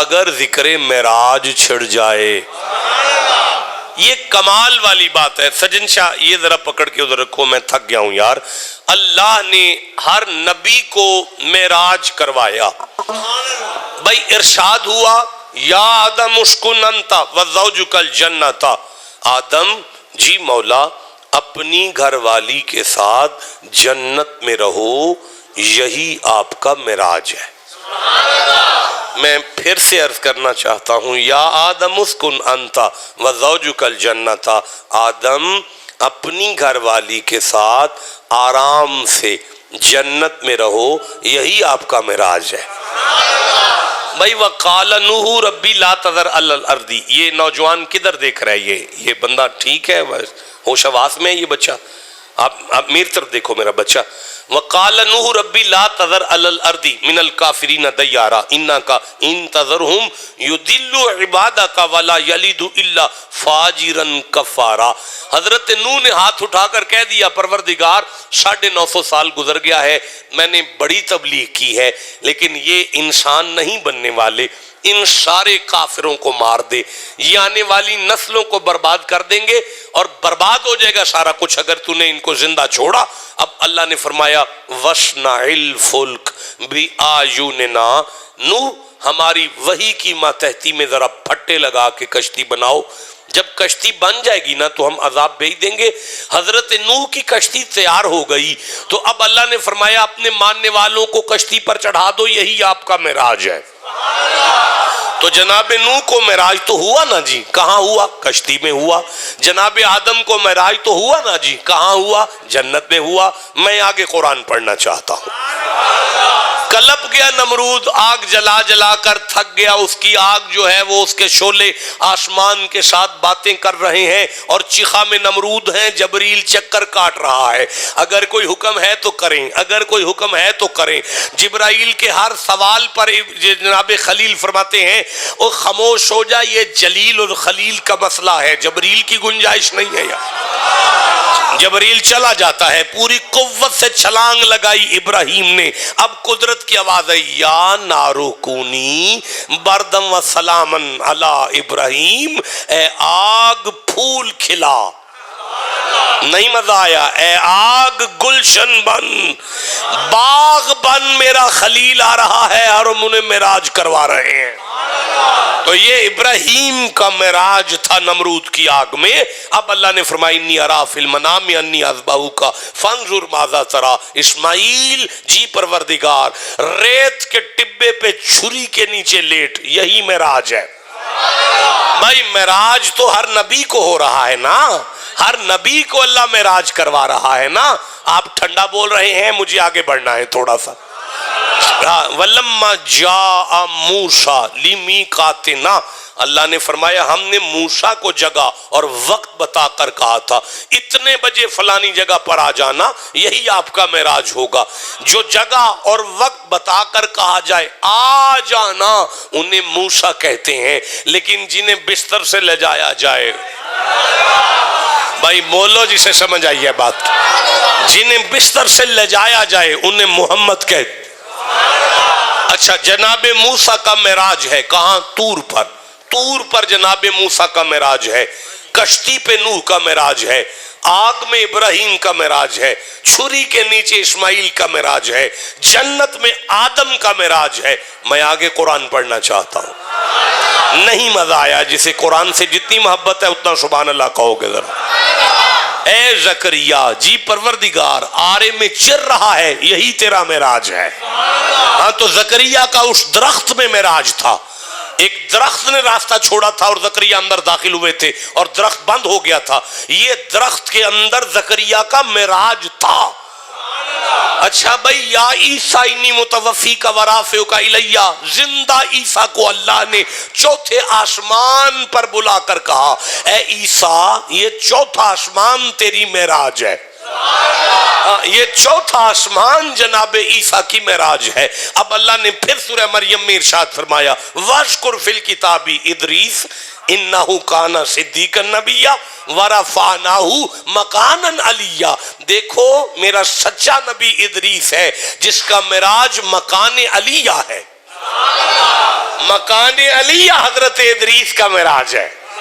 اگر ذکر معراج چھڑ جائے. یہ کمال والی بات ہے. سجن شاہ یہ ذرا پکڑ کے ادھر رکھو, میں تھک گیا ہوں یار. اللہ نے ہر نبی کو معراج کروایا. بھائی ارشاد ہوا یا آدم اسکن انت وزوجک الجنۃ. آدم جی مولا اپنی گھر والی کے ساتھ جنت میں رہو, یہی آپ کا معراج ہے. میں پھر سے عرض کرنا چاہتا ہوں یا آدم اسکن انت وزوجک الجنۃ. آدم اپنی گھر والی کے ساتھ آرام سے جنت میں رہو, یہی آپ کا معراج ہے. بھائی وقال نوح ربی لا تذر علی الارض. یہ نوجوان کدھر دیکھ رہا ہے؟ یہ بندہ ٹھیک ہے, ہوش حواس میں ہے یہ بچہ. آپ میری طرف دیکھو میرا بچہ. وقال نوح ربی لا تذر علی الارض من الکافرین دیارا انک ان تذرہم یضلوا عبادک ولا یلدوا الا فاجرا کفارا. حضرت نوح نے ہاتھ اٹھا کر کہہ دیا پروردگار 950 سال گزر گیا ہے, میں نے بڑی تبلیغ کی ہے, لیکن یہ انسان نہیں بننے والے. ان سارے کافروں کو مار دے, یہ آنے والی نسلوں کو برباد کر دیں گے اور برباد ہو جائے گا سارا کچھ اگر تو نے ان کو زندہ چھوڑا. اب اللہ نے فرمایا وَاصْنَعِ الْفُلْكَ بِأَعْيُنِنَا. نوح ہماری وحی کی ماتحتی میں ذرا پھٹے لگا کے کشتی بناؤ, جب کشتی بن جائے گی نا تو ہم عذاب بھیج دیں گے. حضرت نوح کی کشتی تیار ہو گئی تو اب اللہ نے فرمایا اپنے ماننے والوں کو کشتی پر چڑھا دو, یہی آپ کا معراج ہے. تو جناب نوح کو معراج تو ہوا نا جی, کہاں ہوا؟ کشتی میں ہوا. جناب آدم کو معراج تو ہوا نا جی, کہاں ہوا؟ جنت میں ہوا. میں آگے قرآن پڑھنا چاہتا ہوں. کلپ گیا نمرود, آگ جلا جلا کر تھک گیا. اس کی آگ جو ہے وہ اس کے شعلے آسمان کے ساتھ باتیں کر رہے ہیں اور چیخا میں نمرود ہیں. جبریل چکر کاٹ رہا ہے, اگر کوئی حکم ہے تو کریں, اگر کوئی حکم ہے تو کریں. جبرائیل کے ہر سوال پر جناب خلیل فرماتے ہیں او خاموش ہو جا, یہ جلیل اور خلیل کا مسئلہ ہے, جبریل کی گنجائش نہیں ہے یار. جبریل چلا جاتا ہے, پوری قوت سے چھلانگ لگائی ابراہیم نے. اب قدرت کی آواز ہے یا نارو کونی بردم و سلامن علی ابراہیم. اے آگ پھول کھلا, نہیں مزہ آیا, اے آگ گلشن بن, باغ بن, میرا خلیل آ رہا ہے اور ہم انہیں معراج کروا رہے ہیں. تو یہ ابراہیم کا معراج تھا نمرود کی آگ میں. اب اللہ نے فرمایا انی ارا فی المنام انی اذبحک فانظر ماذا تری. اسماعیل جی پروردگار ریت کے ٹبے پہ چھری کے نیچے لیٹ, یہی معراج ہے. بھائی معراج تو ہر نبی کو ہو رہا ہے نا, ہر نبی کو اللہ معراج کروا رہا ہے نا. آپ ٹھنڈا بول رہے ہیں, مجھے آگے بڑھنا ہے تھوڑا سا. وَلَمَّا جَاءَ مُوسَىٰ لِمِيقَاتِنَا. اللہ نے فرمایا ہم نے موسیٰ کو جگہ اور وقت بتا کر کہا تھا اتنے بجے فلانی جگہ پر آ جانا, یہی آپ کا معراج ہوگا. جو جگہ اور وقت بتا کر کہا جائے آ جانا انہیں موسیٰ کہتے ہیں, لیکن جنہیں بستر سے لے جایا جائے, بھائی بولو جسے سمجھ آئی ہے بات, جنہیں بستر سے لے جایا جائے انہیں محمد کہتے. اچھا جناب موسیٰ کا معراج ہے کہاں؟ طور پر. طور پر جناب موسیٰ کا معراج ہے, کشتی پہ نوح کا معراج ہے, آگ میں ابراہیم کا معراج ہے, چھری کے نیچے اسماعیل کا معراج ہے, جنت میں آدم کا معراج ہے. میں آگے قرآن پڑھنا چاہتا ہوں. نہیں مزہ آیا؟ جسے قرآن سے جتنی محبت ہے اتنا سبحان اللہ کہو گے ذرا. اے زکریا جی پروردگار آرے میں چر رہا ہے, یہی تیرا معراج ہے. ہاں تو زکریا کا اس درخت میں معراج تھا. ایک درخت نے راستہ چھوڑا تھا اور زکریا اندر داخل ہوئے تھے اور درخت بند ہو گیا تھا. یہ درخت کے اندر زکریا کا معراج تھا. اچھا بھئی یا عیسیٰ انی متوفیک ورافعک الیہ, زندہ عیسیٰ کو اللہ نے چوتھے آسمان پر بلا کر کہا اے عیسیٰ یہ چوتھا آسمان تیری معراج ہے. یہ چوتھا آسمان جناب عیسیٰ کی معراج ہے. اب اللہ نے پھر سورہ مریم میں ارشاد فرمایا وَاذْكُرْ فِي الْكِتَابِ اِدْرِيسَ إِنَّهُ كَانَ صِدِّيقًا نَبِيًّا وَرَفَعْنَاهُ مَكَانًا عَلِيًّا. دیکھو میرا سچا نبی ادریس ہے جس کا معراج مکان علیہ ہے. مکان علی حضرت ادریس کا معراج ہے.